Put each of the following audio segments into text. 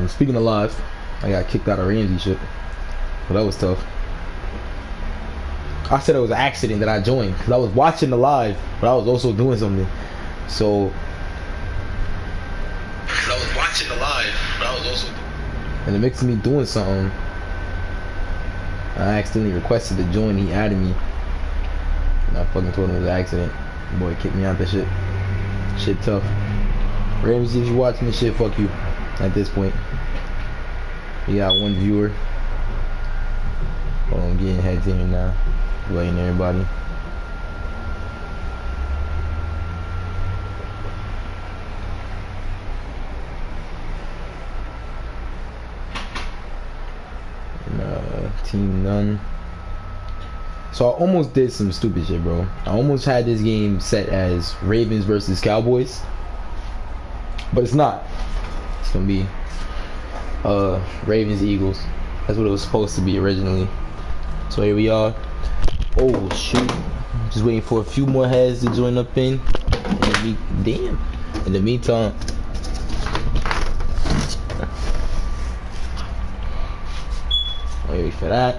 Speaking of live, I got kicked out of Ramsey shit. So that was tough. I said it was an accident that I joined because I was watching the live, but I was also doing something. So I was watching the live, but I was also and it makes me doing something. I accidentally requested to join. He added me. And I fucking told him it was an accident. Boy kicked me out that shit. Shit tough. Ramsey, if you watching this shit, fuck you. At this point, we got one viewer. Hold on, getting heads in here now. Waiting everybody. And, team none. So I almost did some stupid shit, bro. I almost had this game set as Ravens versus Cowboys, but it's not. It's gonna be Ravens Eagles. That's what it was supposed to be originally. So here we are. Oh shoot! Just waiting for a few more heads to join up in. Damn. In the meantime, wait for that.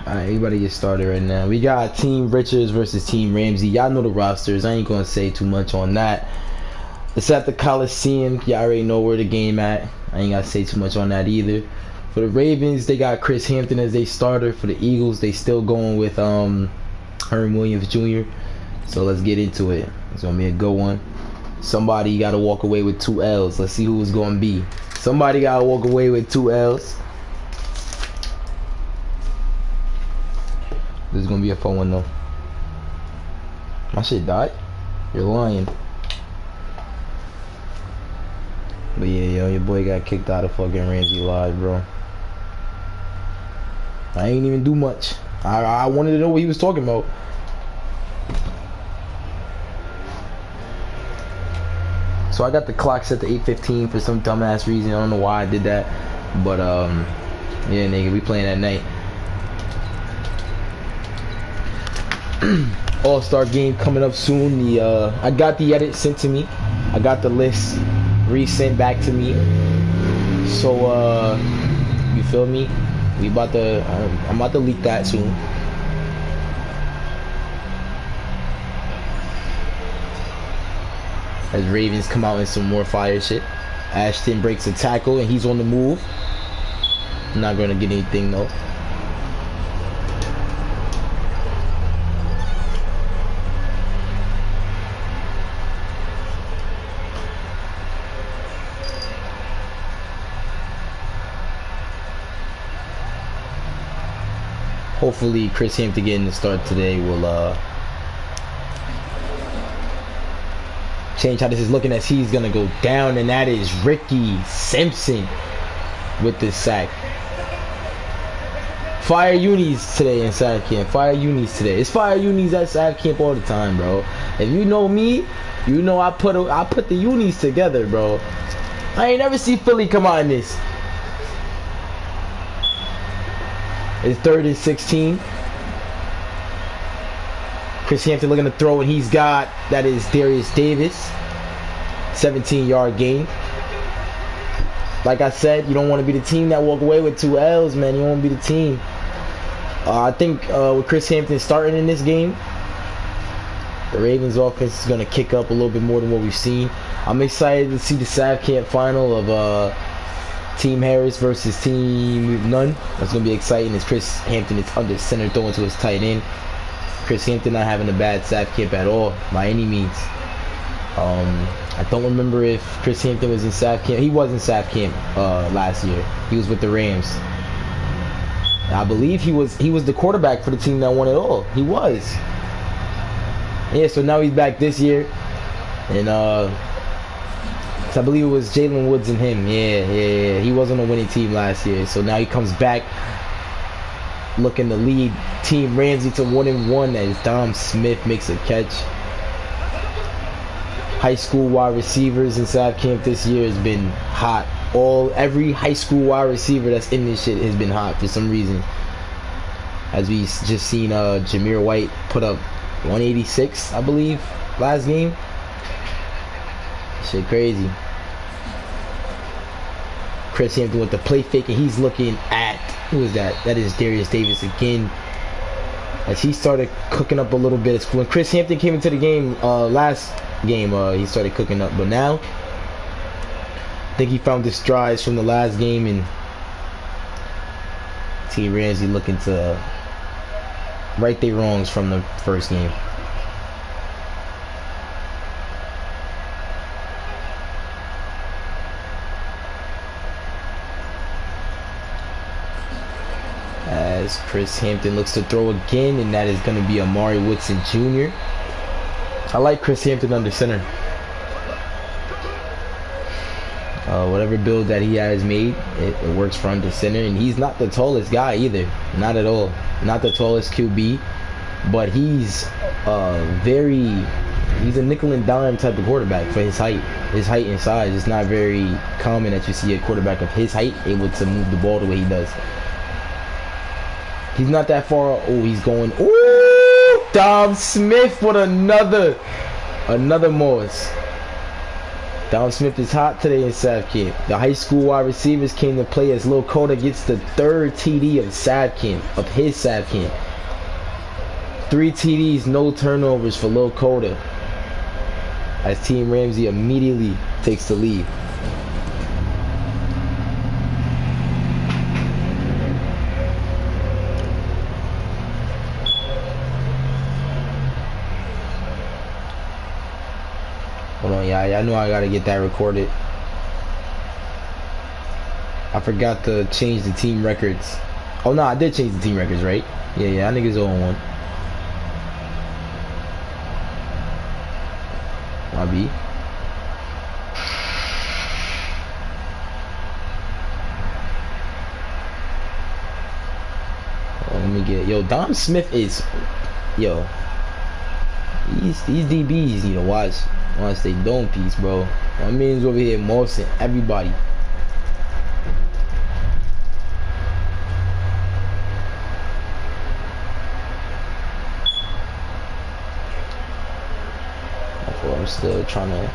Alright, everybody get started right now. We got Team Richards versus Team Ramsey. Y'all know the rosters. I ain't gonna say too much on that. It's at the Coliseum. Y'all already know where the game at. I ain't gotta say too much on that either. For the Ravens, they got Chris Hampton as their starter. For the Eagles, they still going with Herm Williams Jr. So let's get into it. It's gonna be a good one. Somebody gotta walk away with 2 L's. Let's see who it's gonna be. Somebody gotta walk away with 2 L's. This is gonna be a fun one though. My shit died? You're lying. But yeah, yo, your boy got kicked out of fucking Ramsey Live, bro. I ain't even do much. I wanted to know what he was talking about. So I got the clock set to 8:15 for some dumbass reason. I don't know why I did that. But yeah, nigga, we playing at night. All-Star game coming up soon. I got the edit sent to me. I got the list resent back to me. So you feel me? I'm about to leak that soon. As Ravens come out in some more fire shit. Ashton breaks a tackle and he's on the move. I'm not gonna get anything though. Hopefully Chris Hampton getting the start today will change how this is looking, as he's gonna go down, and that is Ricky Simpson with the sack. Fire unis today in Sav Camp. Fire unis today. It's fire unis at Sav Camp all the time, bro. If you know me, you know I put the unis together, bro. I ain't never see Philly come out in this. It's 3rd and 16. Chris Hampton looking to throw, and he's got, that is Darius Davis. 17-yard gain. Like I said, you don't want to be the team that walk away with 2 L's, man. You don't want to be the team. I think with Chris Hampton starting in this game, the Ravens offense is going to kick up a little bit more than what we've seen. I'm excited to see the Sav Camp final of Team Harris versus Team None. That's going to be exciting as Chris Hampton is under center throwing to his tight end. Chris Hampton not having a bad Sav Camp at all, by any means. I don't remember if Chris Hampton was in Sav Camp. He was in Sav Camp last year. He was with the Rams. I believe he was the quarterback for the team that won it all. He was. Yeah, so now he's back this year. And I believe it was Jalen Woods and him. Yeah. He was on a winning team last year. So now he comes back looking to lead Team Ramsey to 1-1 as Dom Smith makes a catch. High school wide receivers in Sav Camp this year has been hot. Every high school wide receiver that's in this shit has been hot for some reason. As we just seen Jameer White put up 186, I believe, last game. Shit crazy. Chris Hampton with the play fake, and he's looking at, who is that? That is Darius Davis again. As he started cooking up a little bit. When Chris Hampton came into the game, last game, he started cooking up. But now, I think he found his strides from the last game, and T. Ramsey looking to right their wrongs from the first game. As Chris Hampton looks to throw again, and that is going to be Amari Woodson Jr. I like Chris Hampton under center. Whatever build that he has made, it works for under center, and he's not the tallest guy either, not at all. Not the tallest QB, but he's he's a nickel and dime type of quarterback for his height. His height and size. It's not very common that you see a quarterback of his height able to move the ball the way he does. He's not that far. Oh, he's going. Ooh, Dom Smith with another Morris. Dom Smith is hot today in Sav Camp. The high school wide receivers came to play as Lil Coda gets the third TD of his Sav Camp. 3 TDs, no turnovers for Lil Coda, as Team Ramsey immediately takes the lead. Hold on, yeah, I know I gotta get that recorded. I forgot to change the team records. Oh no, I did change the team records, right? Yeah, I niggas 0-1. My B. Oh, let me get, Dom Smith is, these DBs need to watch they dome piece, bro. My man's over here mossing everybody. I'm still trying to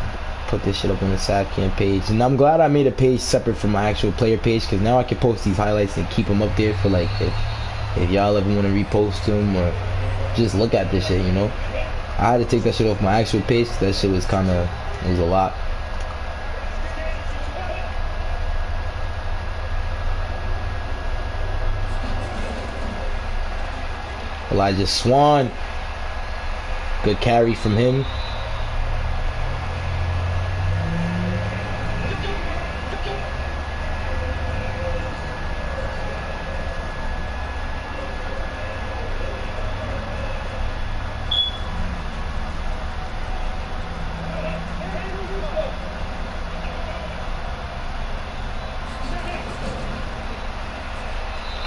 put this shit up on the SAFCAM page, and I'm glad I made a page separate from my actual player page, because now I can post these highlights and keep them up there for like if y'all ever want to repost them or just look at this shit, I had to take that shit off my actual page because that shit was it was a lot. Elijah Swan, good carry from him.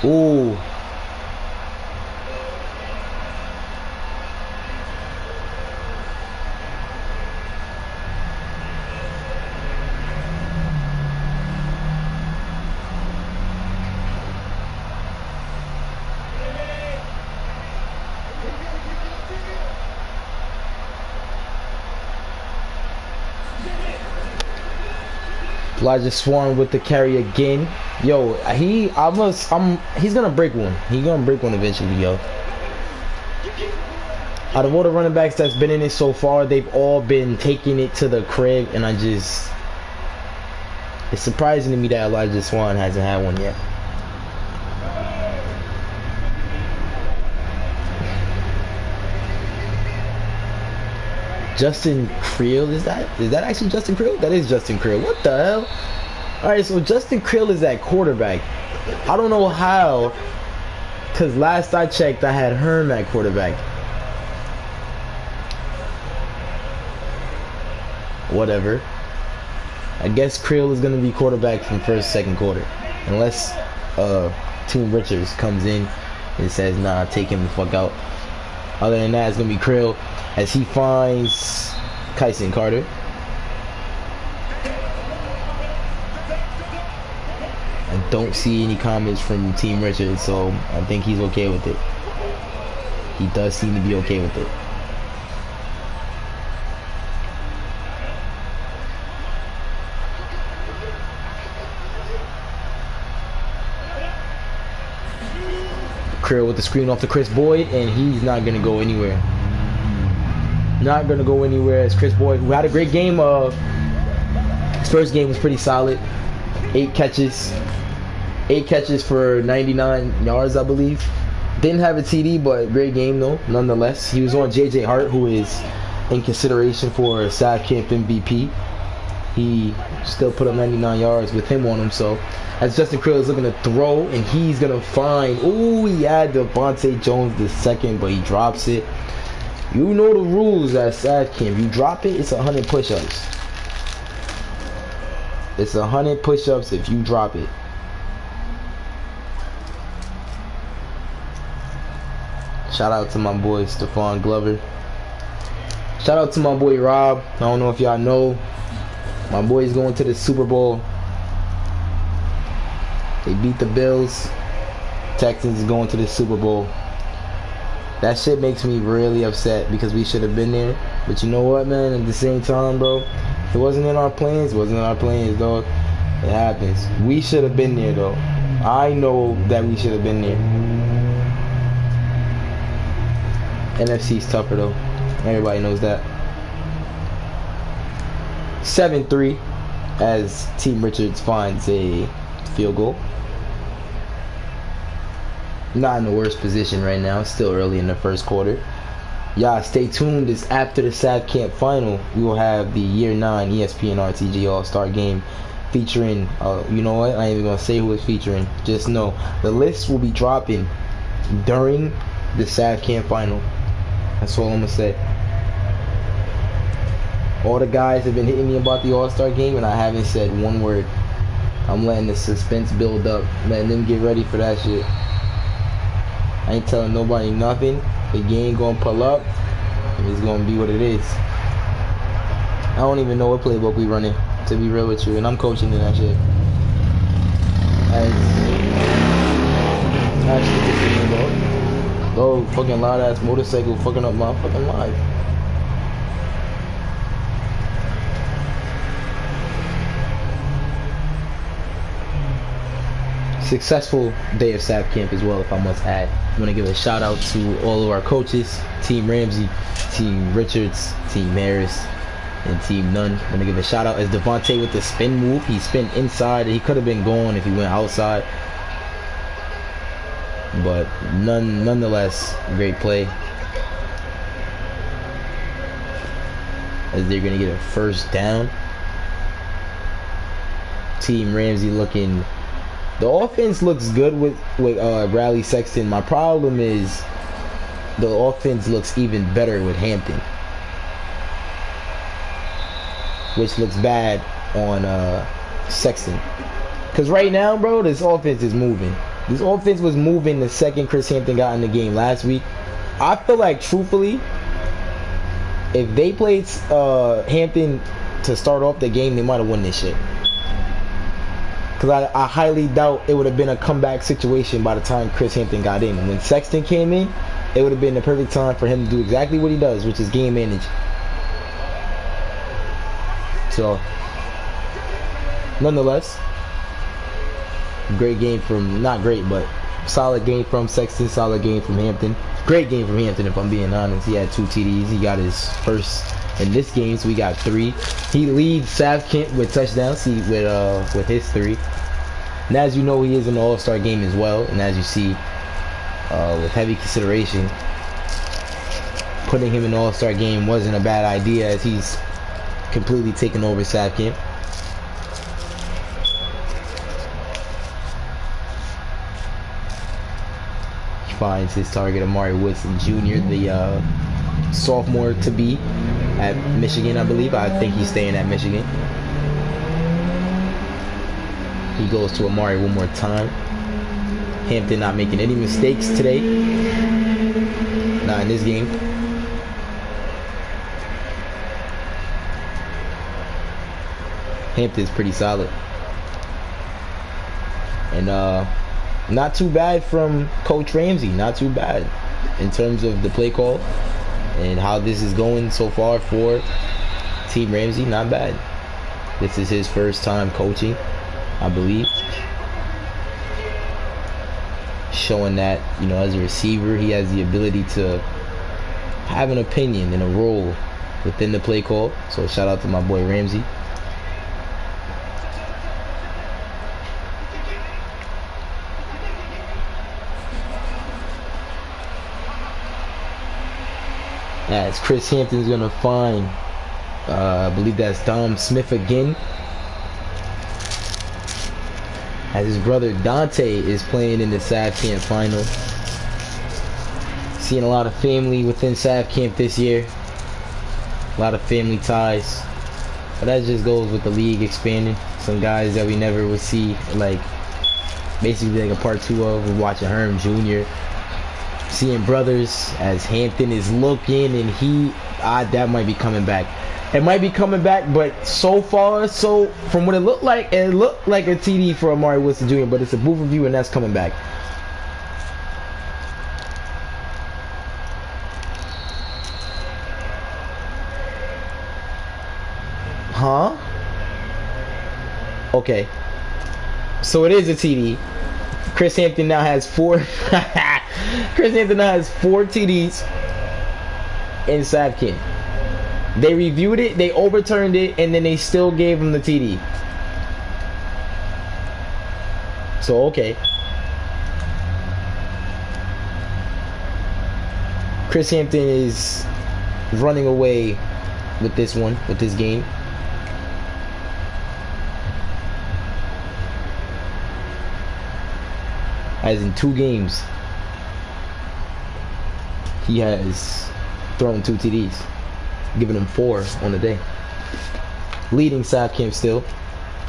Ooh. Elijah Swan with the carry again. He's gonna break one. He's gonna break one eventually, Out of all the running backs that's been in it so far, they've all been taking it to the crib, and it's surprising to me that Elijah Swan hasn't had one yet. Justin Creel, is that actually Justin Creel? That is Justin Creel. What the hell? Alright, so Justin Creel is that quarterback. I don't know how, because last I checked I had Herm at quarterback. Whatever. I guess Creel is going to be quarterback from first, second quarter, unless Team Richards comes in and says, nah, take him the fuck out. Other than that, it's going to be Creel as he finds Kyson Carter. I don't see any comments from Team Richards, so I think he's okay with it. He does seem to be okay with it. Krill with the screen off to Chris Boyd, and he's not going to go anywhere. Not going to go anywhere as Chris Boyd, who had a great game. His first game was pretty solid. 8 catches. 8 catches for 99 yards, I believe. Didn't have a TD, but great game, though, nonetheless. He was on J.J. Hart, who is in consideration for South Camp MVP. He still put up 99 yards with him on him, so as Justin Krill is looking to throw, and he's going to find, ooh, he had Devontae Jones the second, but he drops it. You know the rules at South Camp. You drop it, it's 100 push-ups. It's 100 push-ups if you drop it. Shout out to my boy Stephon Glover. Shout out to my boy Rob. I don't know if y'all know, my boy's going to the Super Bowl. They beat the Bills. Texans is going to the Super Bowl. That shit makes me really upset because we should have been there. But you know what, man? At the same time, bro, it wasn't in our plans. It wasn't in our plans, dog. It happens. We should have been there, though. I know that we should have been there. NFC's tougher, though. Everybody knows that. 7-3 as Team Richards finds a field goal. Not in the worst position right now. Still early in the first quarter. Y'all stay tuned. It's after the South Camp final. We will have the Year 9 ESPN RTG All-Star Game featuring, you know what? I ain't even going to say who it's featuring. Just know the list will be dropping during the South Camp final. That's all I'm going to say. All the guys have been hitting me about the All-Star Game, and I haven't said one word. I'm letting the suspense build up, letting them get ready for that shit. I ain't telling nobody nothing. The game gonna pull up, and it's gonna be what it is. I don't even know what playbook we running, to be real with you, and I'm coaching in that shit. Oh, fucking loud ass motorcycle fucking up my fucking life. Successful day of South Camp as well, if I must add. I want to give a shout out to all of our coaches, Team Ramsey, Team Richards, Team Harris, and Team Nunn. I want to give a shout out as Devontae with the spin move. He spin inside. He could have been gone if he went outside, but nonetheless, great play. As they're going to get a first down. Team Ramsey looking... The offense looks good with Riley Sexton. My problem is the offense looks even better with Hampton, which looks bad on Sexton. Because right now, bro, this offense is moving. This offense was moving the second Chris Hampton got in the game last week. I feel like, truthfully, if they played Hampton to start off the game, they might have won this shit. Because I highly doubt it would have been a comeback situation by the time Chris Hampton got in. When Sexton came in, it would have been the perfect time for him to do exactly what he does, which is game manage. So, nonetheless, great game from, not great, but solid game from Sexton, solid game from Hampton. Great game from Hampton, if I'm being honest. He had 2 TDs. He got his first in this game, so we got 3. He leads South Kent with touchdowns with his 3. And as you know, he is in the All-Star game as well. And as you see, with heavy consideration, putting him in the All-Star game wasn't a bad idea, as he's completely taken over South Kent. He finds his target, Amari Woodson Jr., the sophomore to be at Michigan, I believe. I think he's staying at Michigan. He goes to Amari one more time. Hampton not making any mistakes today. Not in this game. Hampton's pretty solid. And not too bad from Coach Ramsey. Not too bad in terms of the play call and how this is going so far for Team Ramsey. Not bad. This is his first time coaching, I believe. showing that, you know, as a receiver, he has the ability to have an opinion and a role within the play call. So shout out to my boy Ramsey. As Chris Hampton's gonna find, I believe that's Dom Smith again. As his brother Dante is playing in the Sav Camp final. Seeing a lot of family within Sav Camp this year. A lot of family ties. But that just goes with the league expanding. Some guys that we never would see, like basically like a part 2 of. We're watching Herm Jr. Seeing brothers as Hampton is looking, and that might be coming back. It might be coming back, but so far, from what it looked like a TD for Amari Woodson Jr., but it's a booth review, and that's coming back. Huh? Okay. So it is a TD. Chris Hampton now has 4. Chris Hampton now has 4 TDs in Sav Camp. They reviewed it, they overturned it, and then they still gave him the TD. So, okay. Chris Hampton is running away with this one, with this game. As in 2 games, he has thrown 2 TDs, giving him 4 on the day. Leading Sav Camp still.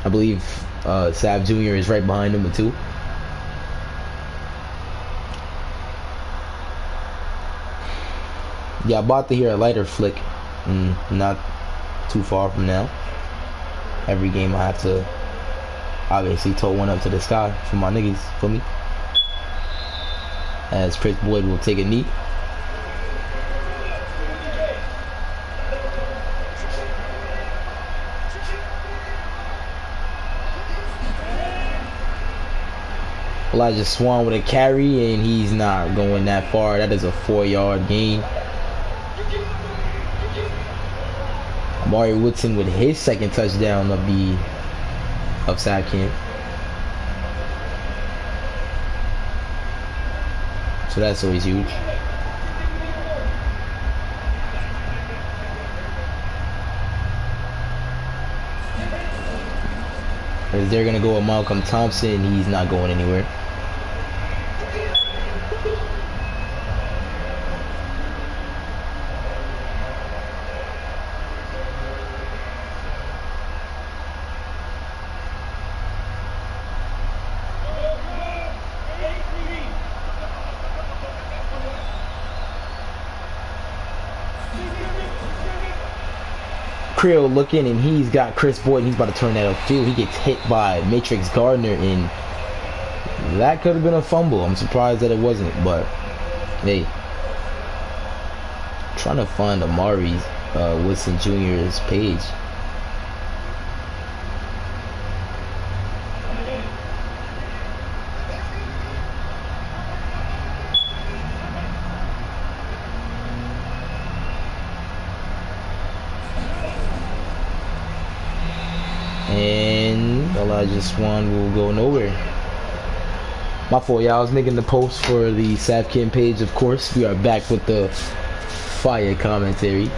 I believe Sav Jr. is right behind him with 2. Yeah, about to hear a lighter flick. Not too far from now. Every game I have to obviously tow one up to the sky for my niggas, for me. As Chris Boyd will take a knee. Elijah Swan with a carry, and he's not going that far. That is a 4-yard gain. Amari Woodson with his 2nd touchdown of Sav Camp. So that's always huge. As they're gonna go with Malcolm Thompson, he's not going anywhere. Creel looking, and he's got Chris Boyd, and he's about to turn that upfield. He gets hit by Matrix Gardner, and that could have been a fumble. I'm surprised that it wasn't, but hey, I'm trying to find Amari Woodson Jr.'s page. And Elijah Swan will go nowhere. My fault, y'all. I was making the post for the Sav Camp page, of course. We are back with the fire commentary.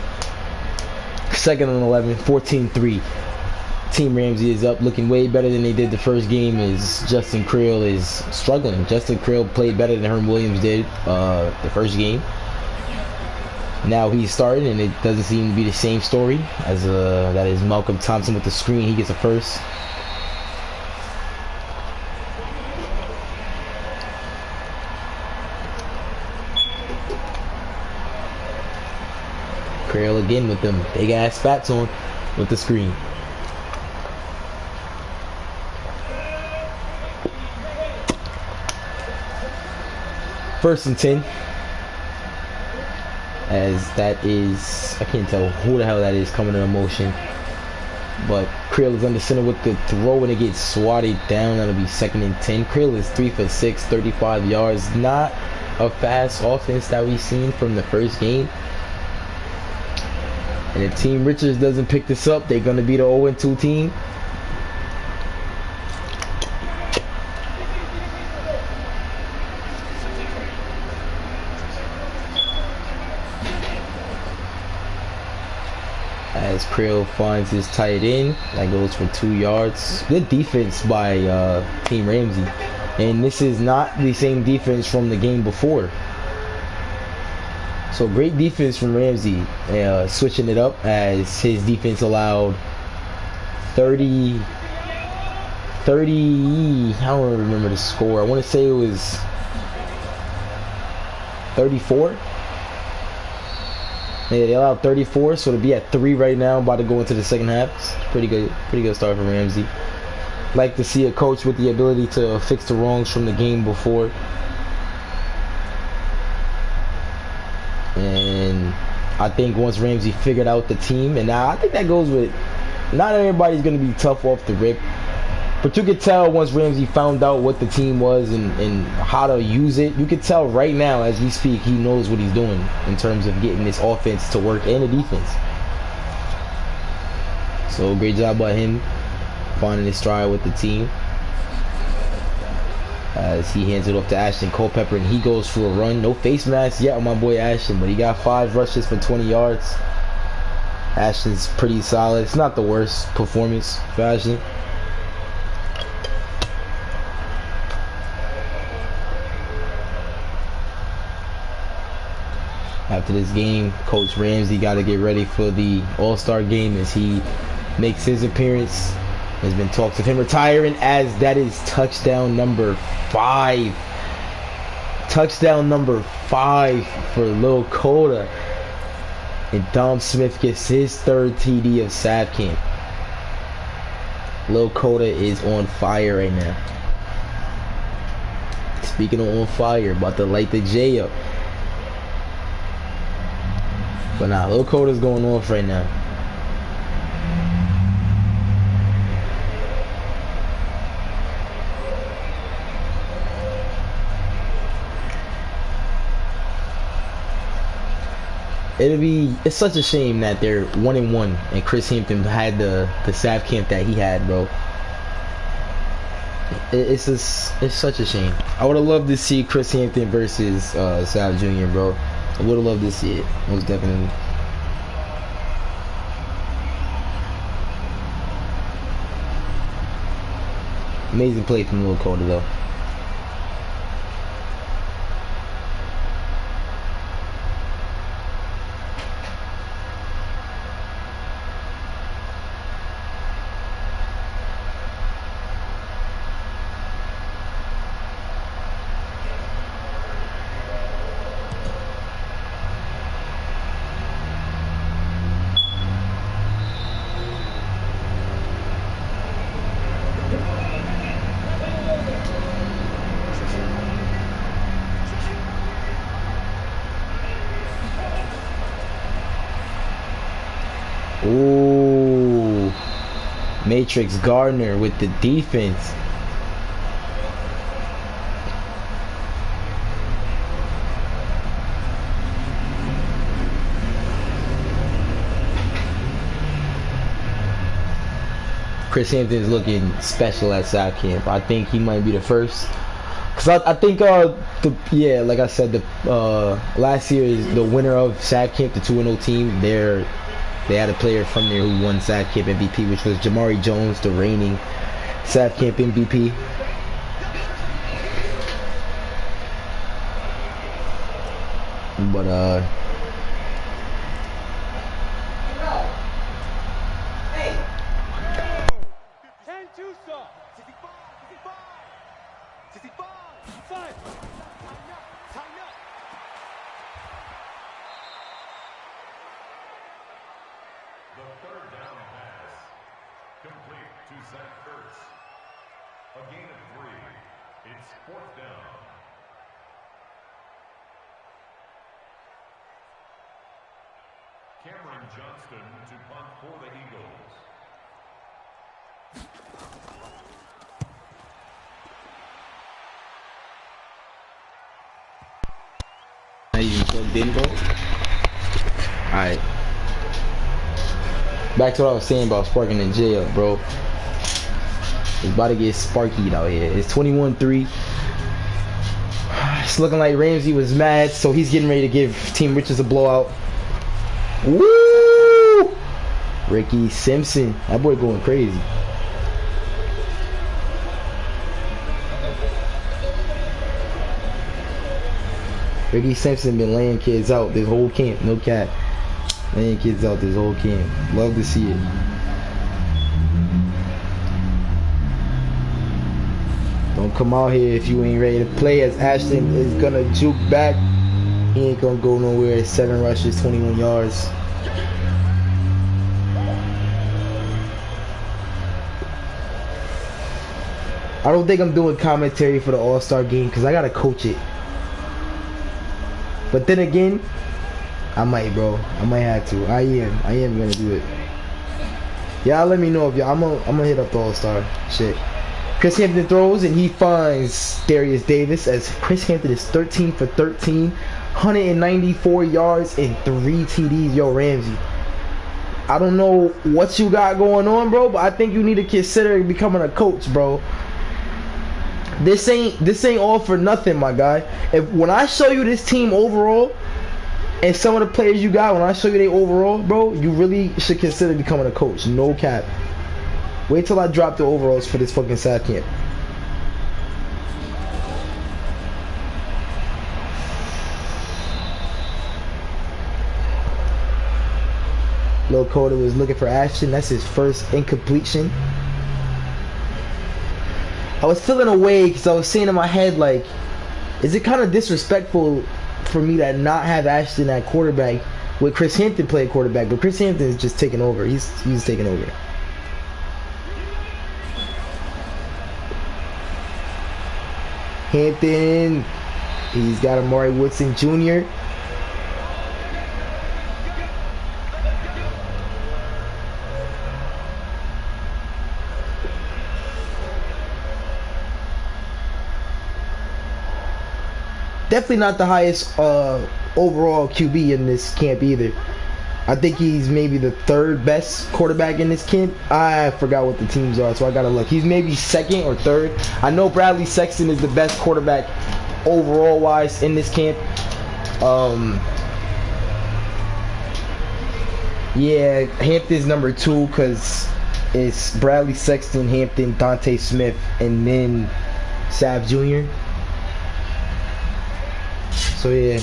2nd and 11, 14-3. Team Ramsey is up, looking way better than they did the first game, as Justin Creel is struggling. Justin Creel played better than Herm Williams did the first game. Now he's starting, and it doesn't seem to be the same story as that is Malcolm Thompson with the screen. He gets a first. Creel again with them big ass spats on with the screen. First and 10. As that is, I can't tell who the hell that is coming in motion. But Creel is under center with the throw and it gets swatted down. That'll be 2nd and 10. Creel is 3 for 6, 35 yards. Not a fast offense that we've seen from the first game. And if Team Richards doesn't pick this up, they're going to be the 0-2 team. As Creel finds his tight end, that goes for 2 yards. Good defense by Team Ramsey. And this is not the same defense from the game before. So great defense from Ramsey, switching it up as his defense allowed 30, I don't remember the score. I want to say it was 34. Yeah, they allowed 34, so to be at 3 right now, about to go into the second half. It's pretty good start for Ramsey. Like to see a coach with the ability to fix the wrongs from the game before. And I think once Ramsey figured out the team, and I think that goes with, not everybody's going to be tough off the rip, but you could tell once Ramsey found out what the team was and how to use it. You could tell right now as we speak, he knows what he's doing in terms of getting this offense to work and the defense. So great job by him finding his stride with the team. As he hands it off to Ashton Culpepper and he goes for a run. No face mask yet on my boy Ashton, but he got 5 rushes for 20 yards. Ashton's pretty solid. It's not the worst performance for Ashton. After this game, Coach Ramsey got to get ready for the All-Star game as he makes his appearance. There's been talks of him retiring, as that is touchdown number 5. Touchdown number 5 for Lil Coda. And Dom Smith gets his 3rd TD of Sav Camp. Lil Coda is on fire right now. Speaking of on fire, about to light the J up. But nah, Lil Coda's going off right now. It's such a shame that they're 1-1 and Chris Hampton had the Sav Camp that he had, bro. It's such a shame. I would have loved to see Chris Hampton versus Sav Jr., bro. I would have loved to see it, most definitely. Amazing play from Lil Coda, though. Ooh, Matrix Gardner with the defense. Chris Hampton is looking special at Sav Camp. I think he might be the first. Cause I think like I said, the last year is the winner of Sav Camp, the 2-0 team. They had a player from there who won Sav Camp MVP, which was Jamari Jones, the reigning Sav Camp MVP. But Johnston to punt for the Eagles. Plugged in, bro. Alright. Back to what I was saying about sparking in jail, bro. It's about to get sparky out here. It's 21-3. It's looking like Ramsey was mad, so he's getting ready to give Team Richards a blowout. Woo! Ricky Simpson. That boy going crazy. Ricky Simpson been laying kids out this whole camp. No cap. Laying kids out this whole camp. Love to see it. Don't come out here if you ain't ready to play, as Ashton is gonna juke back. He ain't gonna go nowhere. 7 rushes, 21 yards. I don't think I'm doing commentary for the All-Star game because I gotta coach it. But then again, I might, bro. I might have to. I am gonna do it. Y'all let me know if y'all. I'm gonna hit up the All-Star shit. Chris Hampton throws and he finds Darius Davis, as Chris Hampton is 13 for 13, 194 yards and 3 TDs. Yo, Ramsey, I don't know what you got going on, bro, but I think you need to consider becoming a coach, bro. This ain't all for nothing, my guy. When I show you this team overall and some of the players you got, when I show you they overall, bro, you really should consider becoming a coach. No cap. Wait till I drop the overalls for this fucking side camp. Lil Coda was looking for Ashton. That's his first incompletion. I was feeling away because I was saying in my head, like, is it kind of disrespectful for me to not have Ashton at quarterback with Chris Hampton playing quarterback? But Chris Hampton is just taking over. He's taking over. Hampton, he's got Amari Woodson Jr. Definitely not the highest overall QB in this camp either. I think he's maybe the 3rd best quarterback in this camp. I forgot what the teams are, so I gotta look. He's maybe 2nd or 3rd. I know Bradley Sexton is the best quarterback overall wise in this camp. Yeah, Hampton's number 2 because it's Bradley Sexton, Hampton, Dante Smith, and then Sav Jr. So yeah.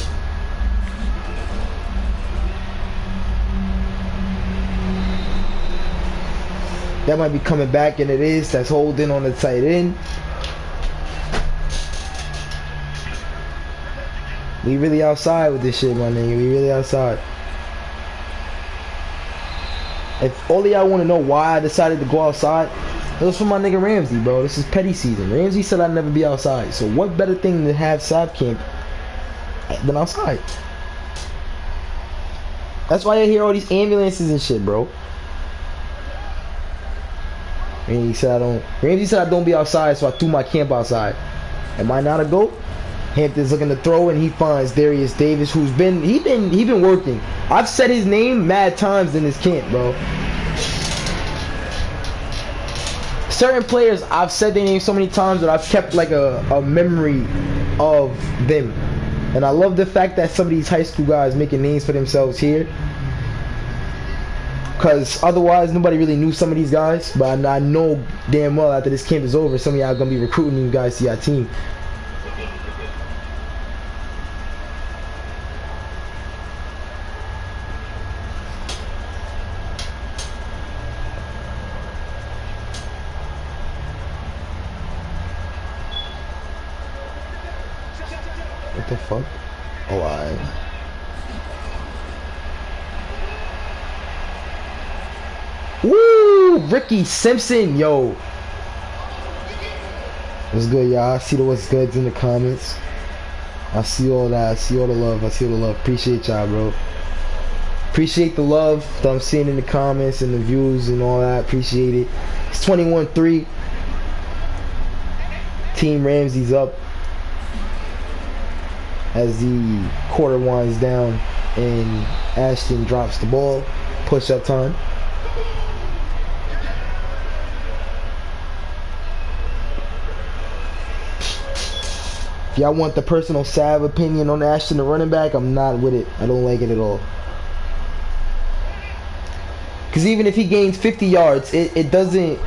That might be coming back, and it is. That's holding on the tight end. We really outside with this shit, my nigga. We really outside. If all of y'all want to know why I decided to go outside, it was for my nigga Ramsey, bro. This is petty season. Ramsey said I'd never be outside. So what better thing to have Sav camp than outside? That's why I hear all these ambulances and shit, bro. Ramsey said I don't be outside, so I threw my camp outside. Am I not a GOAT? Hampton's looking to throw, and he finds Darius Davis, who's been working. I've said his name mad times in this camp, bro. Certain players, I've said their name so many times that I've kept like a memory of them. And I love the fact that some of these high school guys making names for themselves here. Because otherwise, nobody really knew some of these guys. But I know damn well after this camp is over, some of y'all going to be recruiting you guys to your team. What the fuck? Oh, alright. Woo! Ricky Simpson, yo. What's good, y'all? I see the what's goods in the comments. I see all that. I see all the love. I see all the love. Appreciate y'all, bro. Appreciate the love that I'm seeing in the comments and the views and all that. Appreciate it. It's 21-3. Team Ramsey's up. as the quarter winds down and Ashton drops the ball. Push-up time. If y'all want the personal Sav opinion on Ashton, the running back, I'm not with it. I don't like it at all. Because even if he gains 50 yards, it doesn't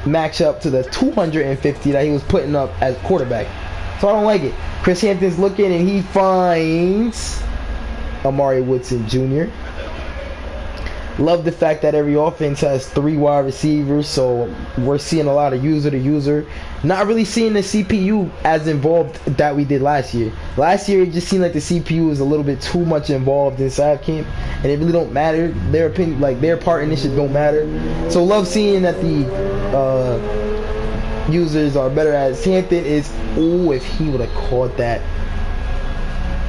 match up to the 250 that he was putting up as quarterback. So I don't like it. Chris Hampton's looking and he finds Amari Woodson Jr. Love the fact that every offense has 3 wide receivers, so we're seeing a lot of user to user. Not really seeing the CPU as involved that we did last year. Last year, it just seemed like the CPU was a little bit too much involved inside camp, and it really don't matter. Their opinion, like their part in this shit, don't matter. So love seeing that the users are better as Hampton is. Ooh, if he would have caught that,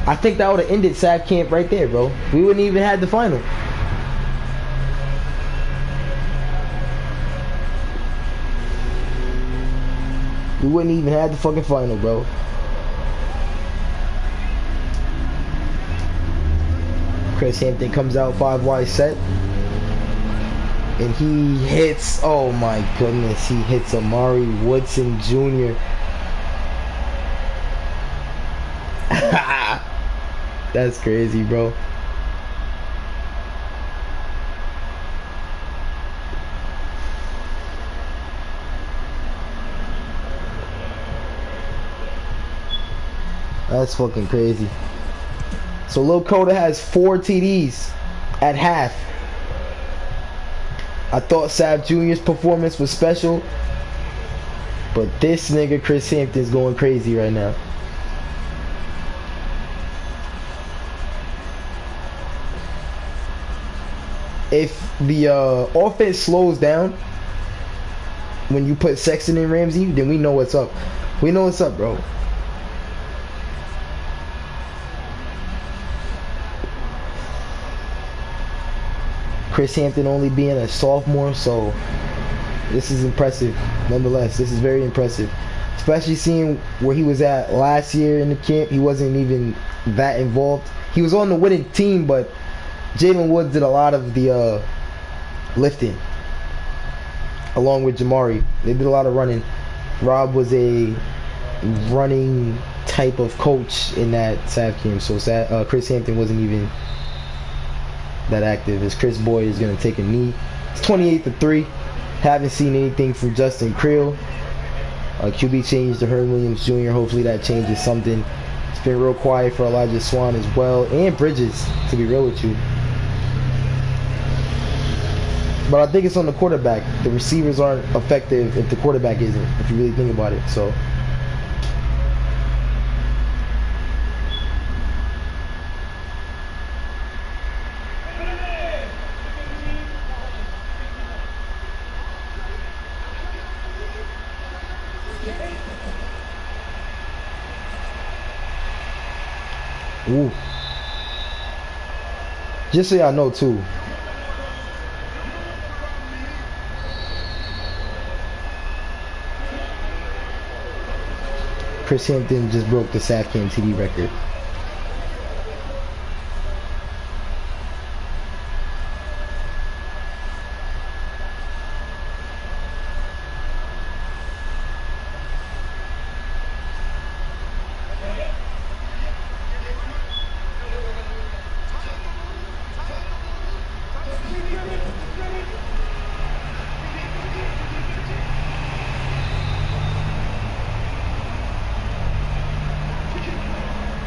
I think that would have ended Sav camp right there, bro. We wouldn't even had the final. We wouldn't even have the fucking final, bro. Chris Hampton comes out 5 wide set. And he hits, oh my goodness, he hits Amari Woodson Jr. That's crazy, bro. That's fucking crazy. So Lil Coda has 4 TDs at half. I thought Sav Jr.'s performance was special, but this nigga Chris Hampton's going crazy right now. If the offense slows down when you put Sexton and Ramsey, then we know what's up. We know what's up, bro. Chris Hampton only being a sophomore, so this is impressive. Nonetheless, this is very impressive. Especially seeing where he was at last year in the camp. He wasn't even that involved. He was on the winning team, but Jalen Woods did a lot of the lifting. Along with Jamari. They did a lot of running. Rob was a running type of coach in that Sav camp, so Chris Hampton wasn't even that active. As Chris Boyd is going to take a knee. It's 28-3. Haven't seen anything from Justin Creel. QB change to Herm Williams Jr. Hopefully that changes something. It's been real quiet for Elijah Swan as well. And Bridges, to be real with you. But I think it's on the quarterback. The receivers aren't effective if the quarterback isn't, if you really think about it. So ooh. Just so y'all know too, Chris Hampton just broke the Sav camp TD record.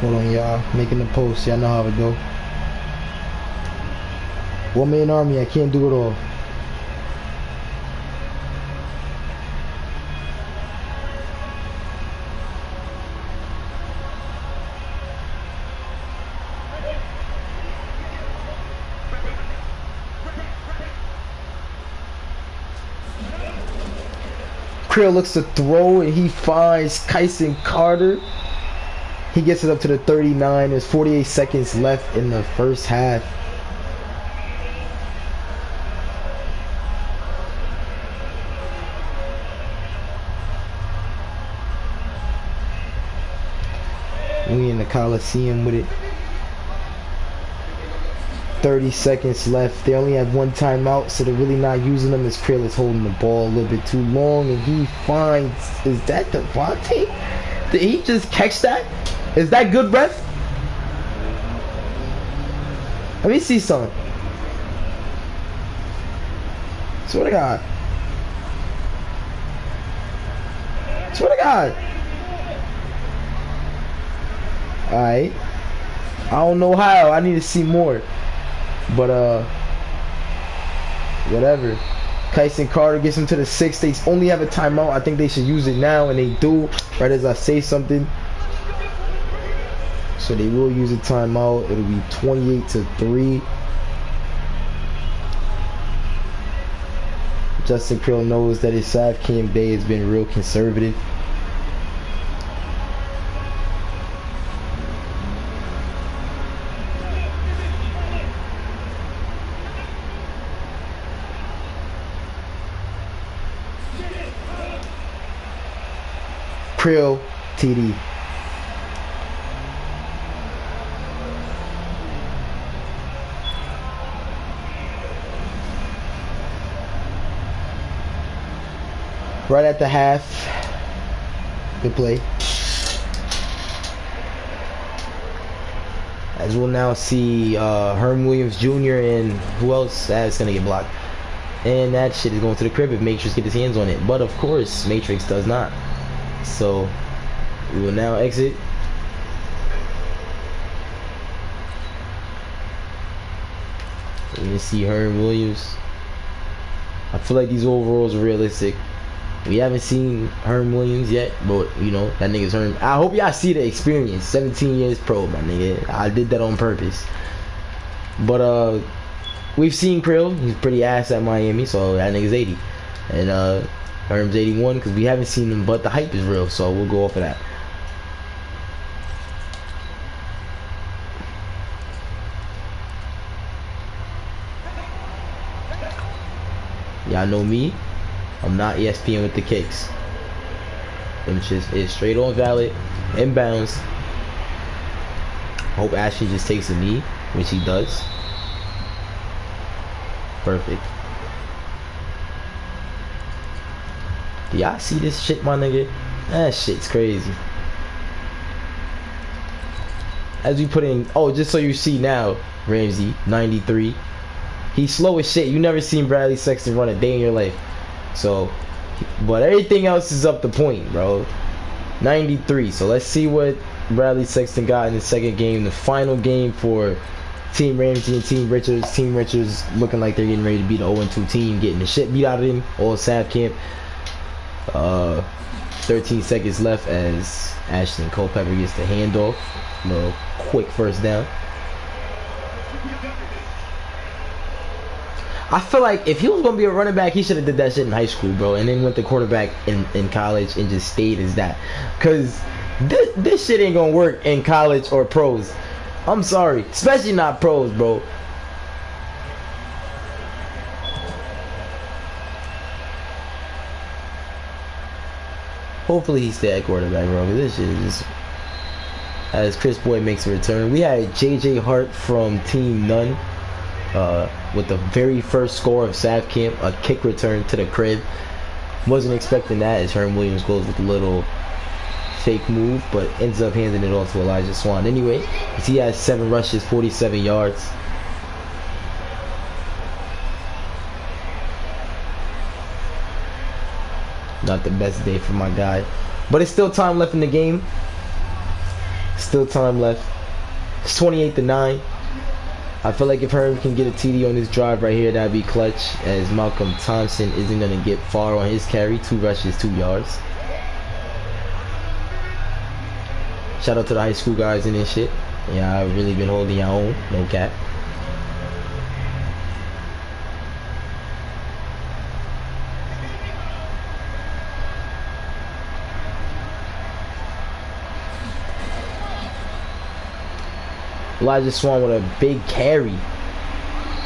Hold on, y'all. Making the post. Y'all know how it go. One man army. I can't do it all. Creel looks to throw and he finds Kyson Carter. He gets it up to the 39. There's 48 seconds left in the first half. We in the Coliseum with it. 30 seconds left. They only have one timeout, so they're really not using them as Krill is holding the ball a little bit too long, and he finds, is that Devontae? Did he just catch that? Is that good, ref? Let me see something. Swear to God. Swear to God. Alright. I don't know how. I need to see more. But whatever. Kyson Carter gets him to the 6. They only have a timeout. I think they should use it now, and they do right as I say something. So they will use a timeout. It'll be 28-3. Justin Krill knows that his South Camp day has been real conservative. Krill, TD. Right at the half. Good play. As we'll now see Herm Williams Jr. and who else? That's gonna get blocked. And that shit is going to the crib if Matrix get his hands on it. But of course, Matrix does not. So we will now exit. We're gonna see Herm Williams. I feel like these overalls are realistic. We haven't seen Herm Williams yet, but you know, that nigga's Herm. I hope y'all see the experience. 17 years pro, my nigga. I did that on purpose. But we've seen Krill. He's pretty ass at Miami, so that nigga's 80. And Herm's 81 because we haven't seen him, but the hype is real, so we'll go off of that. Y'all know me. I'm not ESPN with the kicks. Them shit is straight on valid, inbounds. Hope Ashley just takes a knee, which he does. Perfect. Do y'all see this shit, my nigga? That shit's crazy. As we put in, oh, just so you see now, Ramsey, 93. He's slow as shit. You never seen Bradley Sexton run a day in your life. So, but everything else is up to point, bro. 93. So let's see what Bradley Sexton got in the second game, the final game for Team Ramsey and Team Richards. Team Richards looking like they're getting ready to beat the 0-2 team, getting the shit beat out of them. All Sav Camp. 13 seconds left as Ashton Culpepper gets the handoff. A little quick first down. I feel like if he was gonna be a running back, he should have did that shit in high school, bro, and then went to quarterback in college and just stayed as that. Cause this shit ain't gonna work in college or pros. I'm sorry, especially not pros, bro. Hopefully he stay at quarterback, bro. Cause this shit is just. As Chris Boyd makes a return, we had JJ Hart from Team None. With the very first score of Sav Camp, a kick return to the crib. Wasn't expecting that as Herm Williams goes with a little fake move, but ends up handing it off to Elijah Swan. Anyway, he has 7 rushes, 47 yards. Not the best day for my guy. But it's still time left in the game. Still time left. It's 28-9. I feel like if Herm can get a TD on this drive right here, that'd be clutch, as Malcolm Thompson isn't going to get far on his carry. 2 rushes, 2 yards. Shout out to the high school guys in this shit. Yeah, I've really been holding your own. No cap. Elijah Swan with a big carry.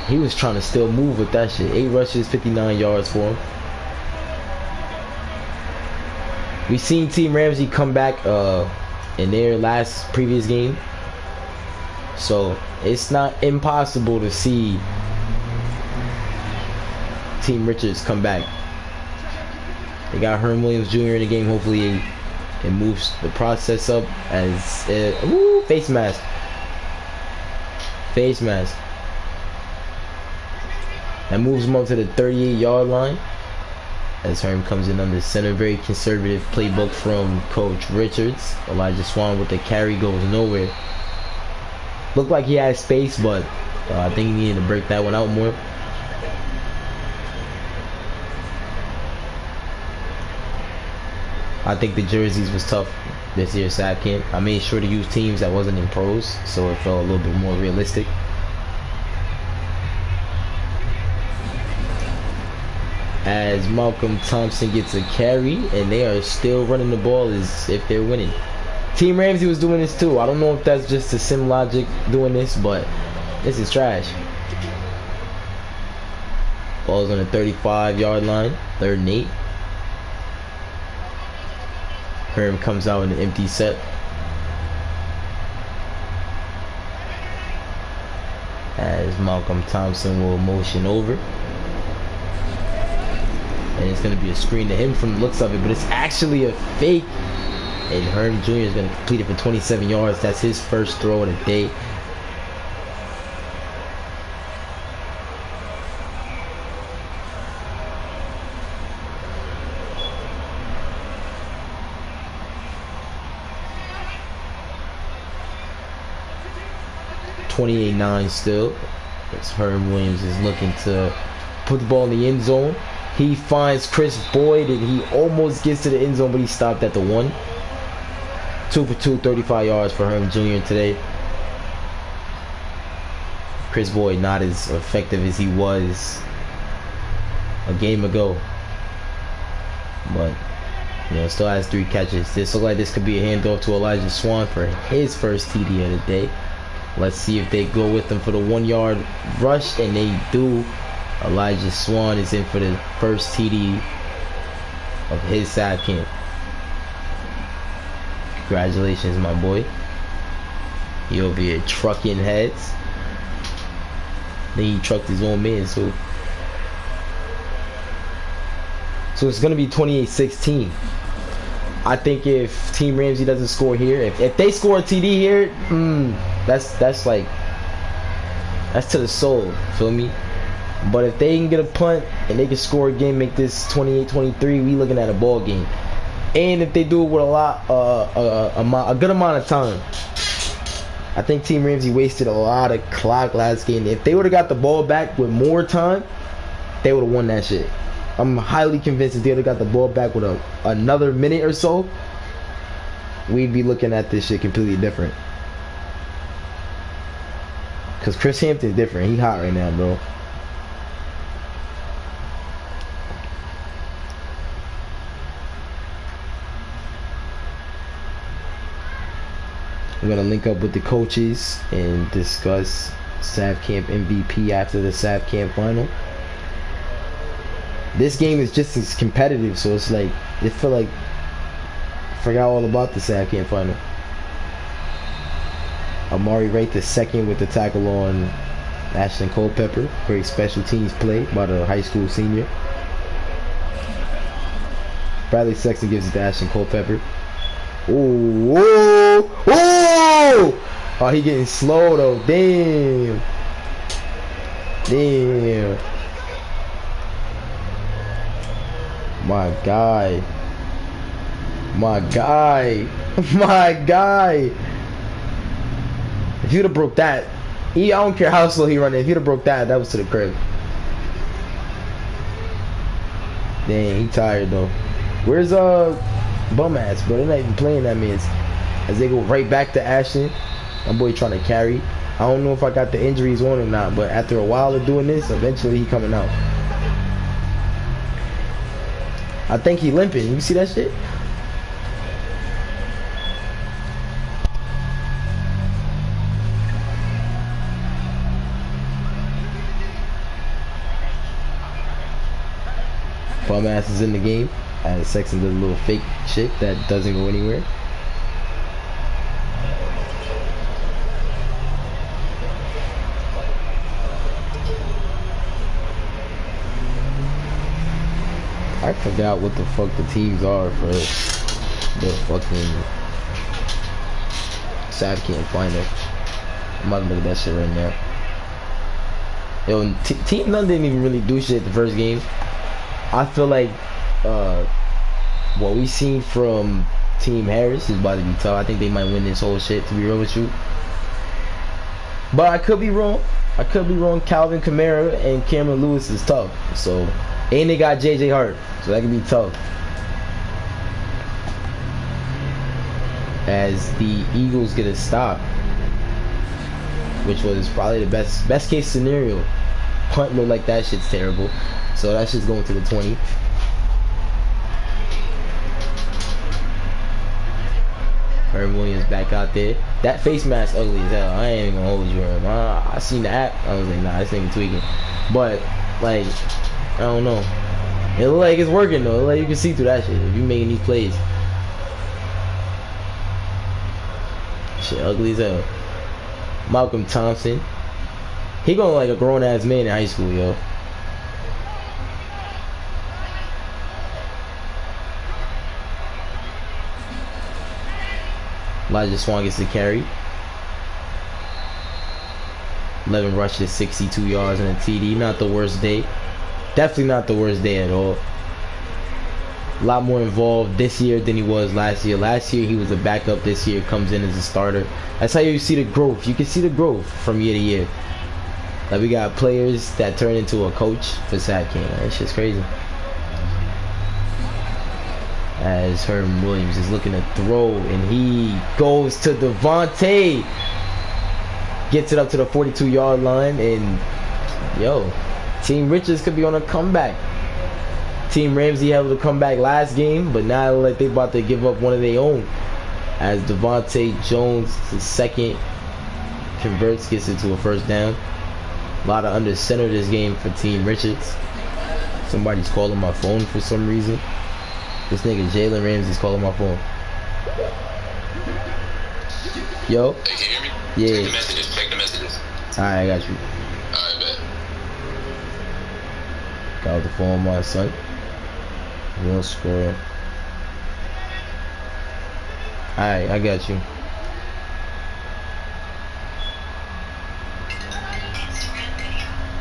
He was trying to still move with that shit. 8 rushes, 59 yards for him. We seen Team Ramsey come back in their previous game. So it's not impossible to see Team Richards come back. They got Herm Williams Jr. in the game. Hopefully it moves the process up as face mask. Face mask. That moves him up to the 38-yard line as Herm comes in under center. Very conservative playbook from Coach Richards. Elijah Swan with the carry goes nowhere. Looked like he had space, but I think he needed to break that one out more. I think the jerseys was tough this year's SAP camp. I made sure to use teams that wasn't in pros, so it felt a little bit more realistic. As Malcolm Thompson gets a carry, and they are still running the ball as if they're winning. Team Ramsey was doing this too. I don't know if that's just the sim logic doing this, but this is trash. Ball's on the 35-yard line, 3rd and 8. Herm comes out in an empty set. As Malcolm Thompson will motion over. And it's going to be a screen to him from the looks of it, but it's actually a fake. And Herm Jr. is going to complete it for 27 yards. That's his first throw of the day. (28-9) still. As Herm Williams is looking to put the ball in the end zone. He finds Chris Boyd and he almost gets to the end zone, but he stopped at the 1. 2 for 2, 35 yards for Herm Jr. today. Chris Boyd not as effective as he was a game ago, but still has 3 catches. This looks like this could be a handoff to Elijah Swan for his first TD of the day. Let's see if they go with him for the 1-yard rush, and they do. Elijah Swan is in for the first TD of his side camp. Congratulations, my boy. He over here trucking heads. Then he trucked his own man, so it's gonna be 28-16. I think if Team Ramsey doesn't score here, if they score a TD here, that's to the soul, feel me? But if they can get a punt and they can score again, make this 28-23, we looking at a ball game. And if they do it with a good amount of time, I think Team Ramsey wasted a lot of clock last game. If they would have got the ball back with more time, they would have won that shit. I'm highly convinced if they would have got the ball back with another minute or so, we'd be looking at this shit completely different. Because Chris Hampton's different. He hot right now, bro. We're going to link up with the coaches and discuss SAP Camp MVP after the SAP Camp final. This game is just as competitive, so it's like, I feel like I forgot all about the SAP Camp final. Amari Wright the second with the tackle on Ashton Culpepper. Great special teams play by the high school senior. Bradley Sexton gives it to Ashton Culpepper. Ooh, ooh, ooh! Oh, he getting slow though. Damn. Damn. My guy. My guy. My guy. If you'd have broke that, I don't care how slow he running. If you'd have broke that, that was to the crib. Dang, he tired though. Where's bum ass, bro? They're not even playing that man. As they go right back to Ashton. My boy trying to carry. I don't know if I got the injuries on or not, but after a while of doing this, eventually he coming out. I think he limping. You see that shit? Bum ass is in the game. As Sexton does a little fake shit that doesn't go anywhere. I forgot what the fuck the teams are for the fucking Sad can't find it. I'm about to look at that shit right now. Yo, Team None didn't even really do shit the first game. I feel like what we seen from Team Harris is about to be tough. I think they might win this whole shit, to be real with you. But I could be wrong. I could be wrong. Calvin Kamara and Cameron Lewis is tough. So, and they got JJ Hart. So that could be tough. As the Eagles get a stop, which was probably the best case scenario. Punt look like that shit's terrible. So that shit's going to the 20. Herb Williams back out there. That face mask ugly as hell. I ain't even gonna hold you, Herb. I seen the app. I was like, nah, this thing tweaking. But, like, I don't know. It look like it's working though. It look like you can see through that shit if you making these plays. Shit ugly as hell. Malcolm Thompson. He going like a grown ass man in high school, yo. Elijah Swan gets the carry. 11 rushes, 62 yards and a TD. Not the worst day. Definitely not the worst day at all. A lot more involved this year than he was last year. Last year he was a backup. This year comes in as a starter. That's how you see the growth. You can see the growth from year to year. Like we got players that turn into a coach for Sad King. It's just crazy. As Herb Williams is looking to throw and he goes to Devontae. Gets it up to the 42-yard line and yo, Team Richards could be on a comeback. Team Ramsey had to come back last game, but now like they about to give up one of their own. As Devontae Jones, the second, converts, gets it to a first down. A lot of under center this game for Team Richards. Somebody's calling my phone for some reason. This nigga Jalen Ramsey's calling my phone. Yo. Hey, can you hear me? Yeah. Check the messages. Check the messages. Alright, I got you. Alright, bet. Got the phone, my son. Real score. Alright, I got you.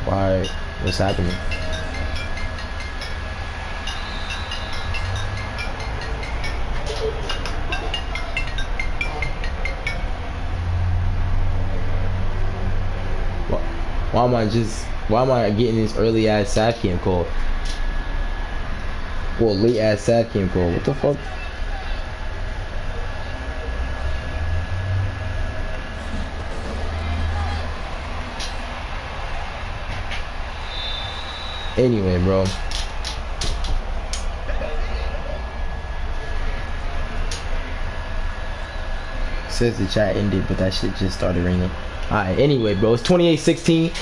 Why? What's happening? Why am I getting this early ass SAF camp call? Well, late ass SAF camp call. What the fuck? Anyway, bro. Says the chat ended, but that shit just started ringing. Alright, anyway, bro. It's 28-16.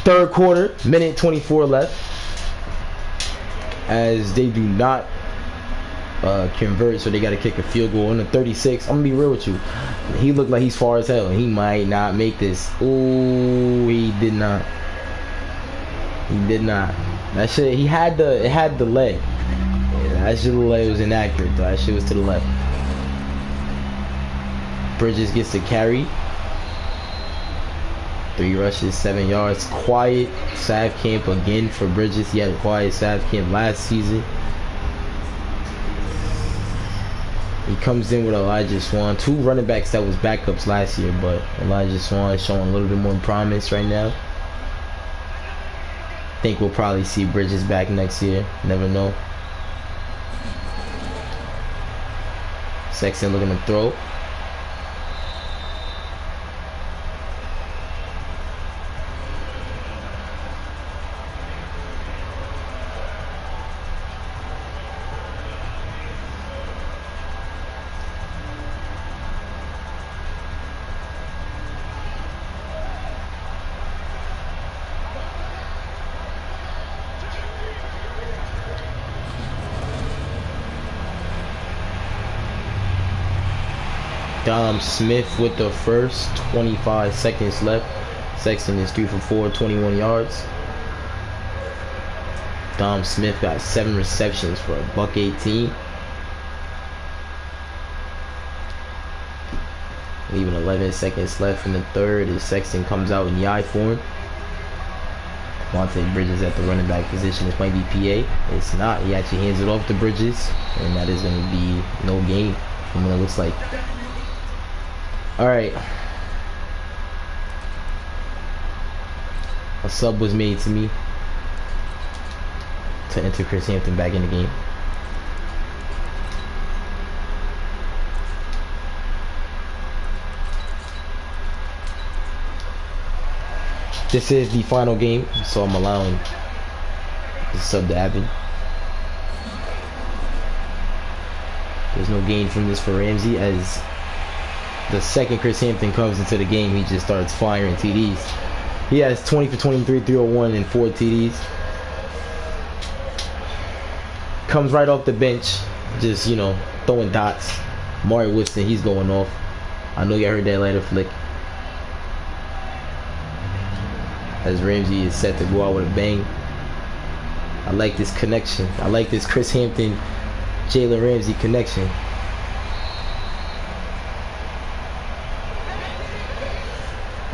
Third quarter. Minute 24 left. As they do not convert, so they got to kick a field goal on the 36. I'm going to be real with you. He looked like he's far as hell. He might not make this. Ooh, he did not. He did not. That shit, it had the leg. Yeah, that shit looked like it was inaccurate, though. That shit was to the left. Bridges gets the carry. 3 rushes, 7 yards. Quiet Sav camp again for Bridges. He had a quiet Sav camp last season. He comes in with Elijah Swan. 2 running backs that was backups last year, but Elijah Swan is showing a little bit more promise right now. Think we'll probably see Bridges back next year. Never know. Sexton looking to throw. Dom Smith with the first. 25 seconds left. Sexton is 3 for 4, 21 yards. Dom Smith got 7 receptions for a $118. Leaving 11 seconds left in the third as Sexton comes out in Y form. Monte Bridges at the running back position. This might be PA. It's not. He actually hands it off to Bridges, and that is going to be no gain from what it looks like. Alright. A sub was made to me to enter Chris Hampton back in the game. This is the final game, so I'm allowing the sub to happen. There's no gain from this for Ramsey, as the second Chris Hampton comes into the game, he just starts firing TDs. He has 20 for 23, 301, and 4 TDs. Comes right off the bench, just, you know, throwing dots. Mari Woodson, he's going off. I know you heard that later flick. As Ramsey is set to go out with a bang. I like this connection. I like this Chris Hampton, Jalen Ramsey connection.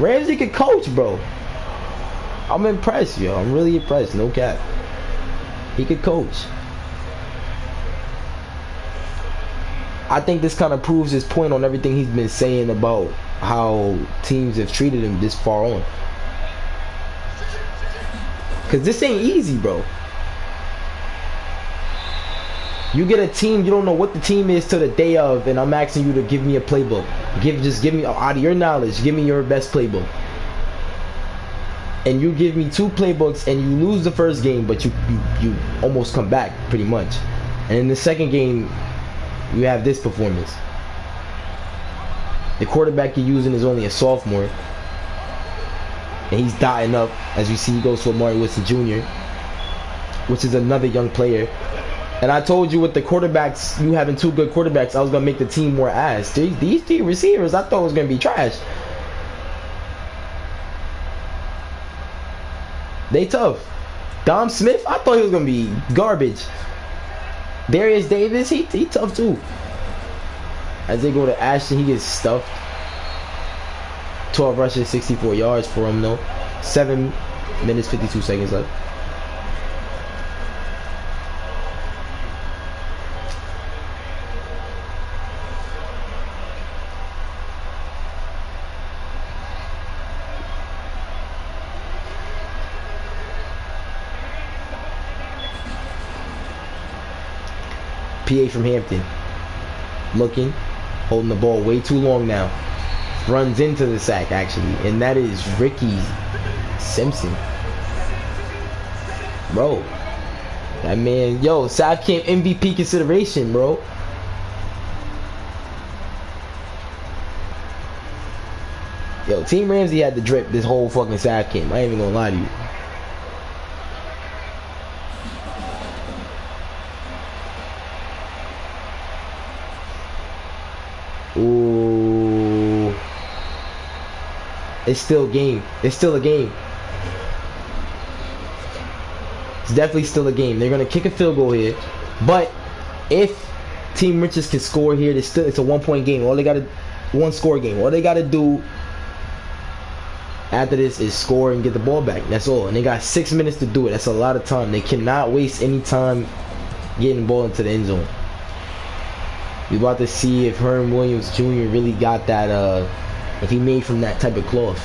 Ramsey can coach, bro. I'm impressed, yo. I'm really impressed. No cap. He could coach. I think this kind of proves his point on everything he's been saying about how teams have treated him this far on. Because this ain't easy, bro. You get a team, you don't know what the team is till the day of, and I'm asking you to give me a playbook. Just give me, out of your knowledge, give me your best playbook. And you give me 2 playbooks, and you lose the first game, but you almost come back, pretty much. And in the second game, you have this performance. The quarterback you're using is only a sophomore. And he's dotting up. As you see, he goes to Amari Woodson Jr., which is another young player. And I told you with the quarterbacks, you having 2 good quarterbacks, I was going to make the team more ass. These 3 receivers, I thought was going to be trash. They tough. Dom Smith, I thought he was going to be garbage. Darius Davis, he tough too. As they go to Ashton, he gets stuffed. 12 rushes, 64 yards for him though. 7 minutes, 52 seconds left. PA from Hampton. Looking. Holding the ball way too long now. Runs into the sack, actually. And that is Ricky Simpson. Bro. That man, yo, South Camp MVP consideration, bro. Yo, Team Ramsey had the drip this whole fucking South Camp. I ain't even gonna lie to you. Ooh. It's still a game. It's still a game. It's definitely still a game. They're gonna kick a field goal here, but if Team Riches can score here, it's a 1-point game. All they gotta, 1-score game. All they gotta do after this is score and get the ball back. That's all. And they got 6 minutes to do it. That's a lot of time. They cannot waste any time getting the ball into the end zone. We about to see if Herm Williams Jr. really got that, if he made from that type of cloth.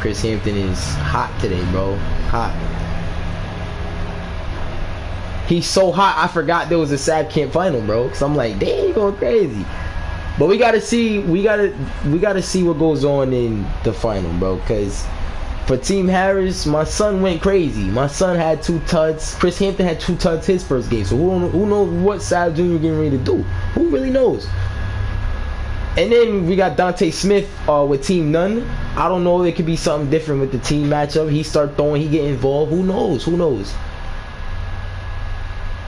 Chris Hampton is hot today, bro. Hot. He's so hot, I forgot there was a Sav Camp final, bro. Cause I'm like, damn, you going crazy. But we gotta see, we gotta see what goes on in the final, bro. Cause for Team Harris, my son went crazy. My son had 2 tuds. Chris Hampton had 2 tuds his first game. So who knows what Sav Jr. getting ready to do? Who really knows? And then we got Dante Smith with Team None. I don't know. It could be something different with the team matchup. He start throwing. He get involved. Who knows? Who knows?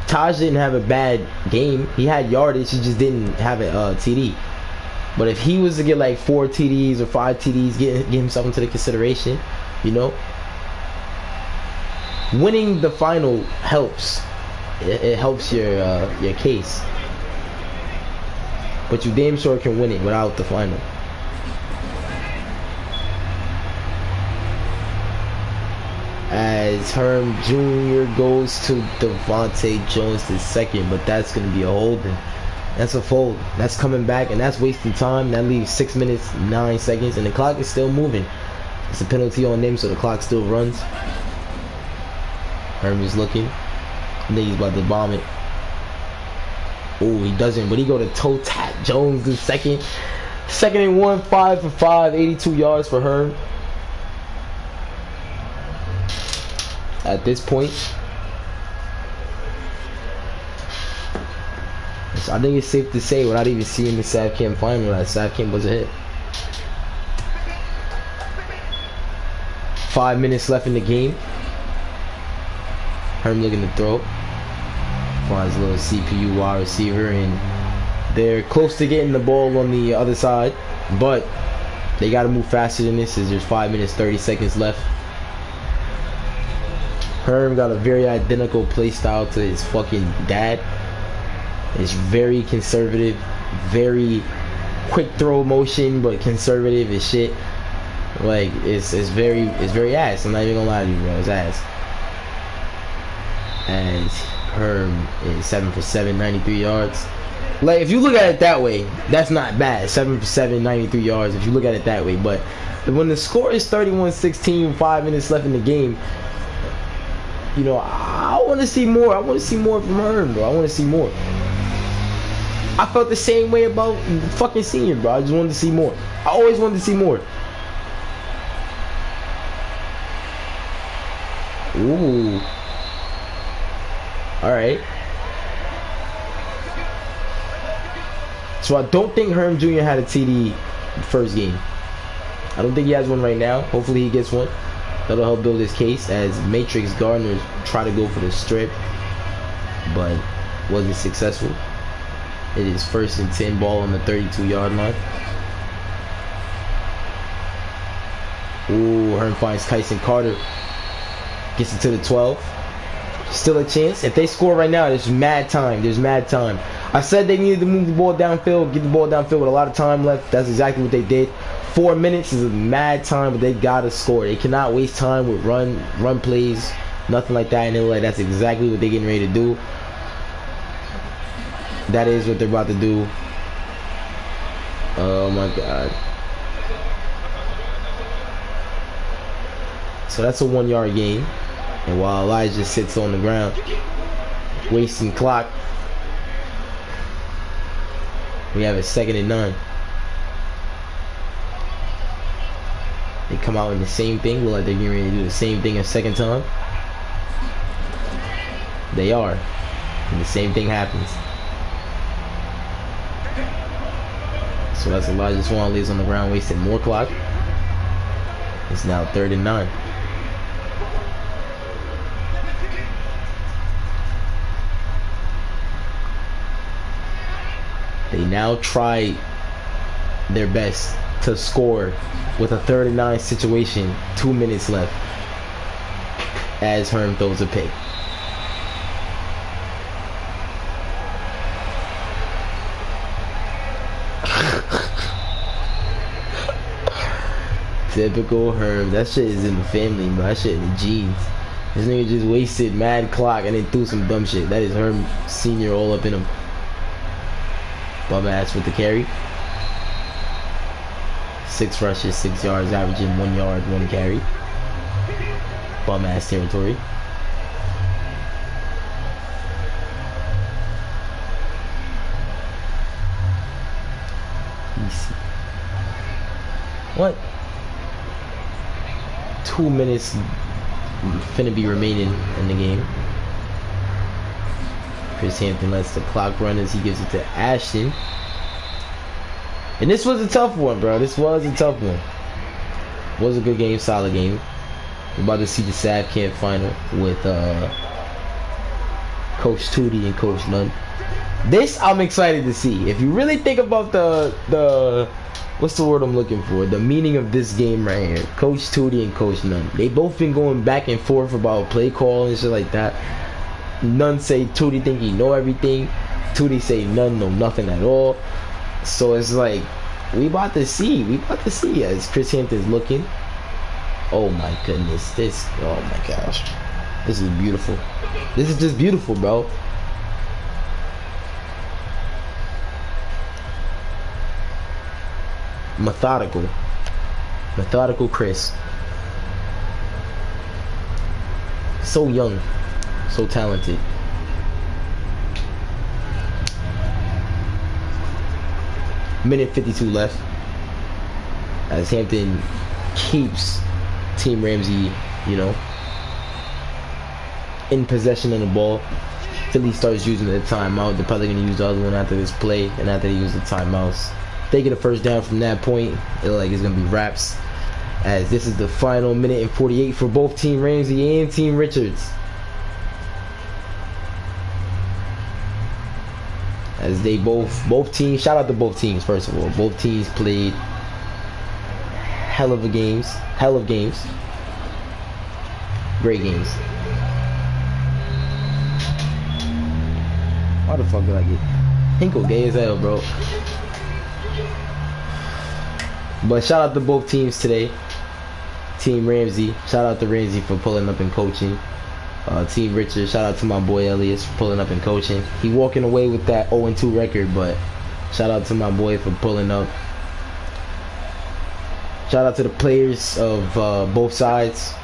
Taj didn't have a bad game. He had yardage. He just didn't have a TD. But if he was to get like 4 TDs or 5 TDs, get himself into the consideration, you know, winning the final helps. It helps your case. But you damn sure can win it without the final. As Herm Jr. goes to Devontae Jones the second, but that's going to be a holding. That's a fold. That's coming back, and that's wasting time. That leaves 6 minutes, 9 seconds, and the clock is still moving. It's a penalty on them, so the clock still runs. Herm is looking. I think he's about to bomb it. Oh, he doesn't, but he go to toe tap Jones the second. Second and 1, 5 for 5, 82 yards for Herm. At this point, so I think it's safe to say, without even seeing the Sav Cam final, that Sav Cam was a hit. 5 minutes left in the game. Herm looking to throw. Finds a little CPU wide receiver, and they're close to getting the ball on the other side, but they got to move faster than this, as there's 5 minutes, 30 seconds left. Herm got a very identical play style to his fucking dad. It's very conservative, very quick throw motion, but conservative as shit. Like it's very ass. I'm not even gonna lie to you, bro. It's ass. And Herm is 7 for 7, 93 yards. Like if you look at it that way, that's not bad. 7 for 7, 93 yards. If you look at it that way, but when the score is 31-16, 5 minutes left in the game. You know, I want to see more. I want to see more from Herm, bro. I want to see more. I felt the same way about fucking senior, bro. I just wanted to see more. I always wanted to see more. Ooh. Alright. So I don't think Herm Jr. had a TD first game. I don't think he has one right now. Hopefully he gets one. That'll help build his case, as Matrix Gardner try to go for the strip, but wasn't successful. It is 1st and 10, ball on the 32-yard line. Ooh, Herm finds Tyson Carter. Gets it to the 12. Still a chance. If they score right now, there's mad time. There's mad time. I said they needed to move the ball downfield, get the ball downfield with a lot of time left. That's exactly what they did. 4 minutes is a mad time, but they gotta score. They cannot waste time with run plays, nothing like that. And they look like that's exactly what they're getting ready to do. That is what they're about to do. Oh my god. So that's a 1-yard gain. And while Elijah sits on the ground, wasting clock, we have a 2nd and 9. They come out in the same thing. Look like they're getting ready to do the same thing a second time. They are. And the same thing happens. So that's Elijah Swan lays on the ground, wasting more clock. It's now 3rd and 9. They now try their best to score with a 3rd and 9 situation. 2 minutes left as Herm throws a pick. Typical Herm. That shit is in the family, bro. That shit in the genes. This nigga just wasted mad clock and then threw some dumb shit. That is Herm Senior all up in him. Bum ass with the carry. 6 rushes, 6 yards, averaging 1 yard, 1 carry. Bum ass territory. Easy. What? 2 minutes finna be remaining in the game. Chris Hampton lets the clock run as he gives it to Ashton. And this was a tough one, bro. This was a tough one. Was a good game, solid game. We're about to see the Sav Camp final with Coach Tootie and Coach Nunn. This I'm excited to see. If you really think about the what's the word I'm looking for? The meaning of this game right here. Coach Tootie and Coach Nunn. They both been going back and forth about play call and shit like that. Nunn say Tootie think he know everything. Tootie say Nunn know nothing at all. So it's like we about to see. We about to see as Chris Hampton's looking. Oh my goodness. Oh my gosh. This is beautiful. This is just beautiful, bro. Methodical Chris. So young, so talented. Minute 52 left as Hampton keeps Team Ramsey, you know, in possession of the ball. Philly starts using the timeout. They're probably going to use the other one after this play, and after they use the timeouts. They get a first down from that point. It looks like it's going to be wraps, as this is the final minute and 48 for both Team Ramsey and Team Richards. As they both teams, shout out to both teams first of all. Both teams played hell of games. Great games. Why the fuck did I get Hinkle gay as hell, bro? But shout out to both teams today. Team Ramsey, shout out to Ramsey for pulling up and coaching. Team Richard, shout out to my boy Elias for pulling up and coaching. He walking away with that 0-2 record, but shout out to my boy for pulling up. Shout out to the players of both sides.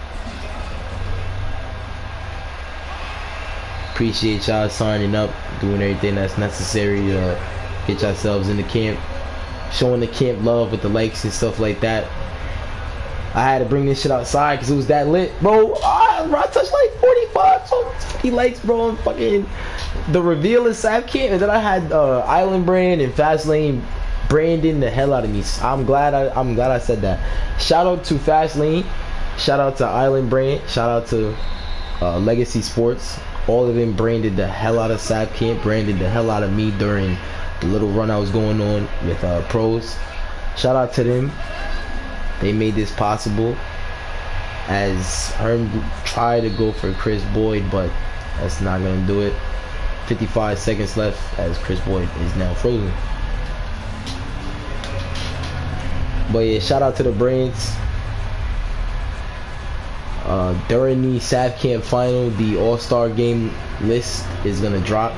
Appreciate y'all signing up, doing everything that's necessary to get yourselves in the camp, showing the camp love with the likes and stuff like that. I had to bring this shit outside because it was that lit, bro. I touched like 45, so 50 likes, bro. And fucking the reveal of Sav Camp, and then I had Island Brand and Fastlane branding the hell out of me. I'm glad I said that. Shout out to Fastlane, shout out to Island Brand, shout out to Legacy Sports. All of them branded the hell out of Sav Camp, branded the hell out of me during the little run I was going on with pros. Shout out to them. They made this possible, as Herm tried to go for Chris Boyd, but that's not going to do it. 55 seconds left as Chris Boyd is now frozen. But yeah, shout out to the Brains. During the Sav Camp final, the All-Star game list is going to drop.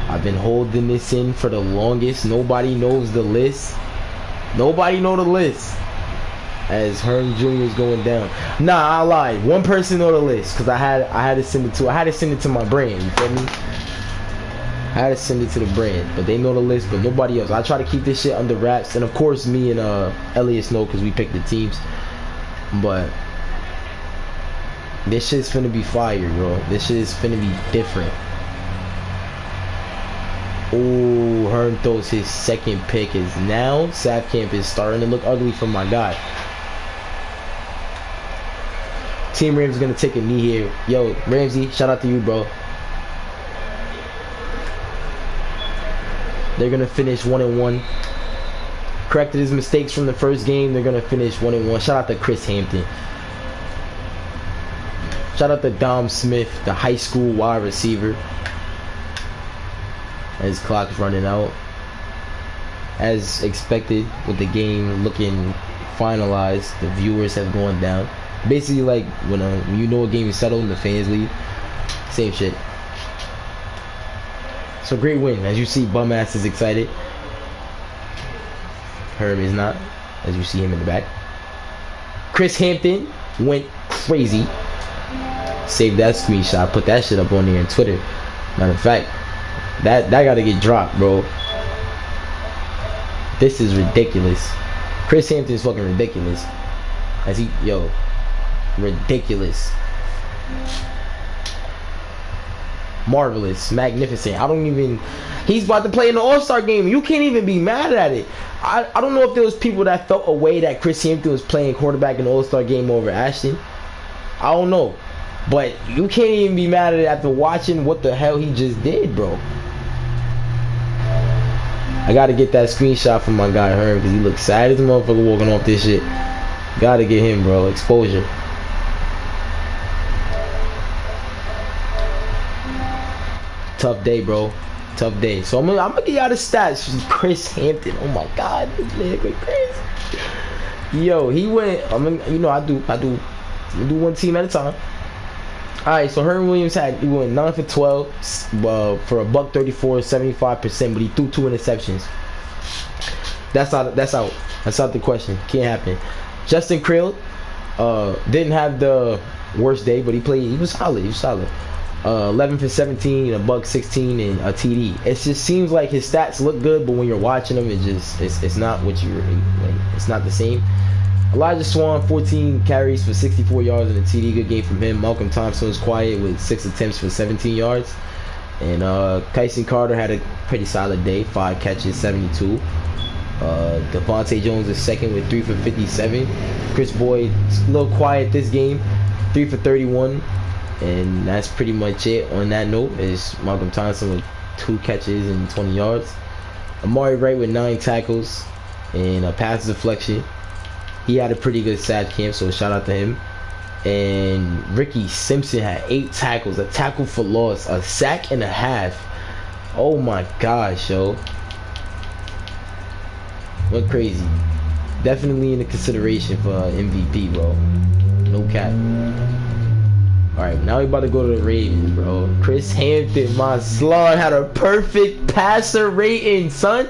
I've been holding this in for the longest. Nobody knows the list. Nobody know the list. As Herm Jr. is going down. Nah, I lied. One person know the list because I had to send it to my brand. You feel me? I had to send it to the brand, but they know the list, but nobody else. I try to keep this shit under wraps, and of course me and Elias know because we picked the teams. But this shit's finna be fire, bro. This shit is finna be different. Oh, Herm throws his second pick. Is now Sav Camp is starting to look ugly for my guy. Team Ramsey's gonna take a knee here. Yo, Ramsey, shout out to you, bro. They're gonna finish 1-1. Corrected his mistakes from the first game. They're gonna finish 1-1. Shout out to Chris Hampton. Shout out to Dom Smith, the high school wide receiver. His clock is running out. As expected, with the game looking finalized, the viewers have gone down. Basically, like when you know a game is settled and the fans leave, same shit. So great win. As you see, bum ass is excited. Herb is not, as you see him in the back. Chris Hampton went crazy. Save that screenshot. Put that shit up on there on Twitter. Matter of fact, that gotta get dropped, bro. This is ridiculous. Chris Hampton is fucking ridiculous. As he, yo, ridiculous. Marvelous, magnificent. He's about to play in the All-Star game. You can't even be mad at it. I don't know if there was people that felt a way that Chris Hampton was playing quarterback in the All-Star game over Ashton. I don't know. But you can't even be mad at it after watching what the hell he just did, bro. I gotta get that screenshot from my guy Herm because he looks sad as a motherfucker walking off this shit. Gotta get him, bro. Exposure. Tough day, bro. Tough day. So I'm gonna get y'all the stats. Chris Hampton. Oh my God, this man went crazy. Yo, he went. You know, I do one team at a time. All right, so Herm Williams he went 9 for 12 for a buck 34, 75%, but he threw 2 interceptions. That's out. That's out the question. Can't happen. Justin Krill didn't have the worst day, but he was solid. 11 for 17, a buck 16, and a TD. It just seems like his stats look good, but when you're watching him, it's not what you like. It's not the same. Elijah Swan, 14 carries for 64 yards and a TD. Good game from him. Malcolm Thompson was quiet with 6 attempts for 17 yards. And Kyson Carter had a pretty solid day. 5 catches, 72. Devontae Jones is second with 3 for 57. Chris Boyd, a little quiet this game. 3 for 31. And that's pretty much it. On that note, is Malcolm Thompson with 2 catches and 20 yards. Amari Wright with 9 tackles and a pass deflection. He had a pretty good sack camp, so shout out to him. And Ricky Simpson had 8 tackles, a tackle for loss, a sack and a half. Oh my gosh, yo. Went crazy. Definitely in the consideration for MVP, bro. No cap. Alright, now we about to go to the Ravens, bro. Chris Hampton, my slug, had a perfect passer rating, son.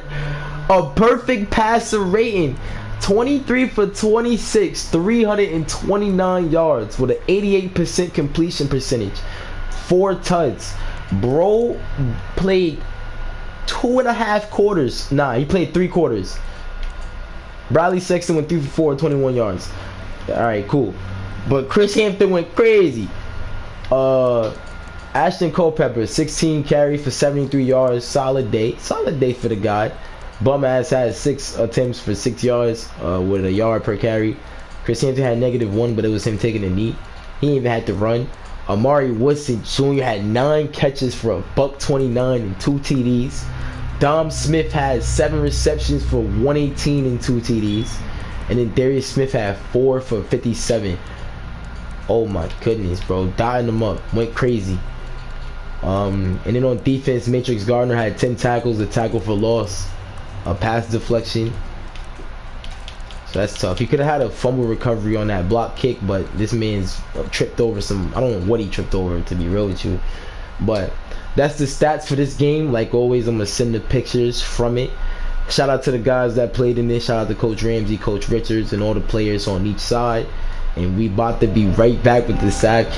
A perfect passer rating. 23 for 26, 329 yards with an 88% completion percentage. 4 tuds. Bro played 2.5 quarters. Nah, he played 3 quarters. Bradley Sexton went 3 for 4, 21 yards. Alright, cool. But Chris Hampton went crazy. Ashton Culpepper, 16 carries for 73 yards. Solid day for the guy. Bum ass had 6 attempts for 6 yards with a yard per carry. Chris Hampton had -1, but it was him taking a knee. He didn't even have to run. Amari Woodson Jr. had 9 catches for a buck 29 and 2 TDs. Dom Smith had 7 receptions for 118 and 2 TDs. And then Darius Smith had 4 for 57. Oh my goodness, bro. Dotting them up. Went crazy. And then on defense, Matrix Gardner had 10 tackles, a tackle for loss, a pass deflection. So that's tough. He could have had a fumble recovery on that block kick, but this man's tripped over some, I don't know what he tripped over, to be real with you. But that's the stats for this game. Like always, I'm going to send the pictures from it. Shout out to the guys that played in this. Shout out to Coach Ramsey, Coach Richards, and all the players on each side. And we about to be right back with the side cam.